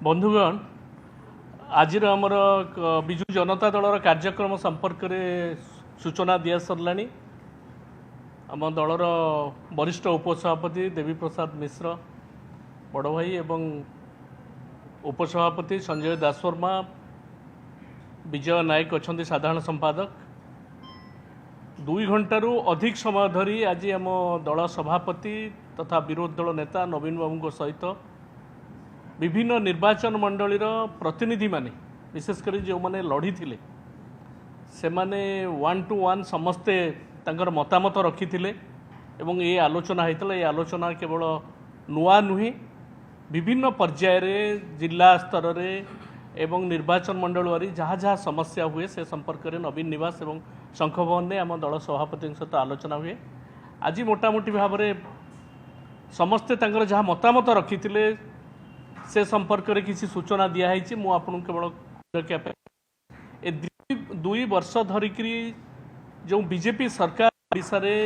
बंधुगण आज आमर विजु जनता दलर कार्यक्रम संपर्क में सूचना दि सरला आम दलर वरिष्ठ उपसभापति देवी प्रसाद मिश्र बड़ भाई एवं उपसभापति संजय दासवर्मा विजय नायक अच्छा साधारण संपादक 2 घंटारू अधिक समय धरी आज आम दल सभापति तथा विरोधी दल नेता नवीन बाबू सहित विभिन्न निर्वाचन मंडलीर प्रतिनिधि माने विशेषकर जो माने लड़ी थिले से माने 1 to 1 समस्ते तांकर मतामत रखी थिले एवं ये आलोचना होता ये आलोचना केवल नुआ नुहे विभिन्न पर्याय रे जिला स्तर रे एवं निर्वाचन मंडल वारी जहाँ जहाँ समस्या हुए से संपर्क में नवीन निवास एवं शंख भवन में आम दल सभापति सहित आलोचना हुए। आज मोटामोटी भाव में समस्ते तांकर जहाँ मतामत रखी थिले से संपर्क में किसी सूचना दिखाई मु आपन केवल ए 2 वर्ष धरिक जो बीजेपी सरकार ओडिशा रे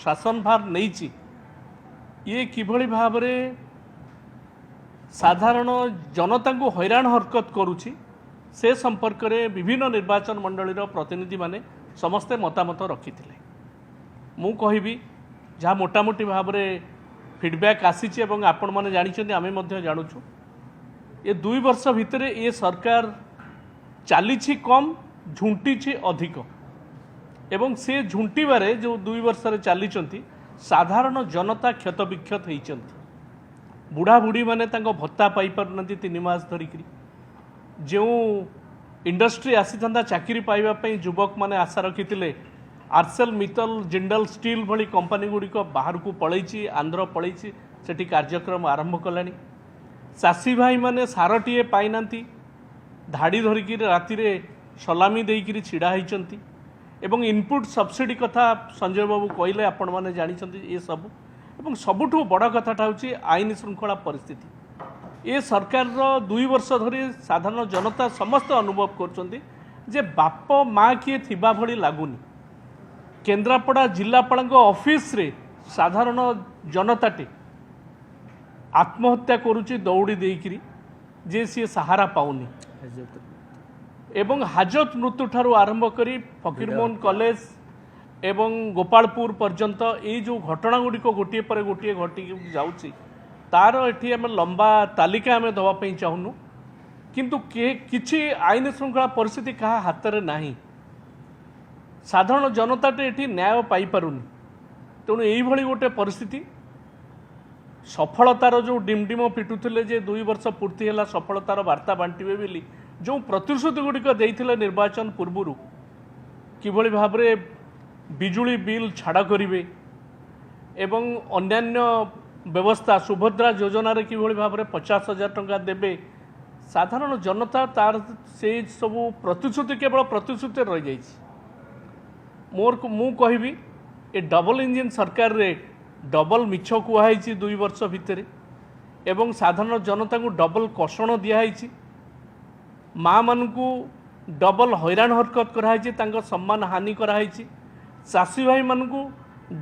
शासन भार नहीं ये किभली भाव में साधारण जनता को हैरान हरकत करुछि से संपर्क में विभिन्न निर्वाचन मंडलीर प्रतिनिधि माने समस्ते मतामत रखी मु कहिबी जहाँ मोटामोटी भाव में फीडबैक आसी आपण मैंने जानी आमे मध्य जानुछु ये 2 वर्ष भितर ये सरकार चली कम झुंटी अधिक एवं से झुंटीबारे जो 2 वर्ष चली साधारण जनता क्षत विक्षत होती बुढ़ा बुढ़ी माने तांको भत्ता पाई पारना 3 मास धरिक जो इंडस्ट्री आसी था चाकरी पाइबा युवक माने आशा रखी आर्सेल मित्तल जिंदल स्टील भली कंपनी गुड़िक बाहर को पलैची आंध्र पलैची सेठी कार्यक्रम आरंभ कलानी चाषी भाई माने सारटीए पाइना धाड़ी धरिकी राति सलामी देकर छिड़ा होती एवं इनपुट सब्सिडी कथा संजय बाबू कहले आपण मैंने जानी ये सब एवं सबुठु बड़ कथाटा हूँ आईन श्रृंखला परिस्थिति ये सरकार 2 वर्ष धरी साधारण जनता समस्त अनुभव कर बाप माँ किए थिबा भली लागुनी केन्द्रापड़ा जिलापाल ऑफिस रे साधारण जनताटे आत्महत्या करुच्ची दौड़ी देकरी जे सी सहारा पाउनी एवं हाजत मृत्यु ठारू आरंभ करी फकीरमोहन कॉलेज एवं गोपालपुर पर्यंत ये जो घटना गुड़िक गोटे पर गोटे घटी जाऊँगी तार एटी आम लंबा तालिका आम दवाई चाहूनु किंतु किछि आईन श्रृंखला परिस्थिति क्या हाथ में नहीं साधारण जनताटे एटी न्याय पाई पारुनी तेणु यही गोटे परिस्थिति सफलतार जो डिमडिम पिटुले जे 2 वर्ष पूर्ति है सफलतार वार्ता बांटे बोली जो प्रतिश्रुति गुड़िक देते निर्वाचन पूर्व किभली भाव में बिजुली बिल छाड़ करेंगे एवं अन्यान्य व्यवस्था सुभद्रा योजना रे किभली भाव में 50,000 टंका देवे साधारण जनता तार से सब प्रतिश्रुति केवल प्रतिश्रुति रही जाइए मु कहबी ए डबल इंजिन सरकार रे डबल मिछ कुहाई 2 वर्ष भितर एवं साधारण जनता को डबल कषण दिखाई माँ मान को डबल हैरान हरकत कराई सम्मान हानि कराई चाषी भाई मान को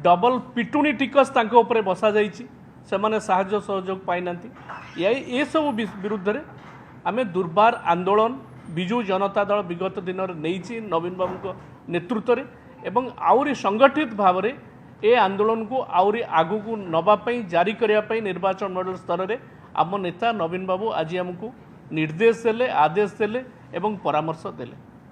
डबल पिटुणी टिकस उपर बसा जाइए से माने साहाय्य सहयोग पाइना ये सब विरुद्ध रे आमे दुर्बार आंदोलन विजु जनता दल विगत दिन में नहीं नवीन बाबू नेतृत्व में एवं आउरी संगठित भाव में ए आंदोलन को आउरी आगु को नवापाई जारी करने निर्वाचन मंडल स्तर में आम नेता नवीन बाबू आज आमको निर्देश देले आदेश देले एवं परामर्श देले।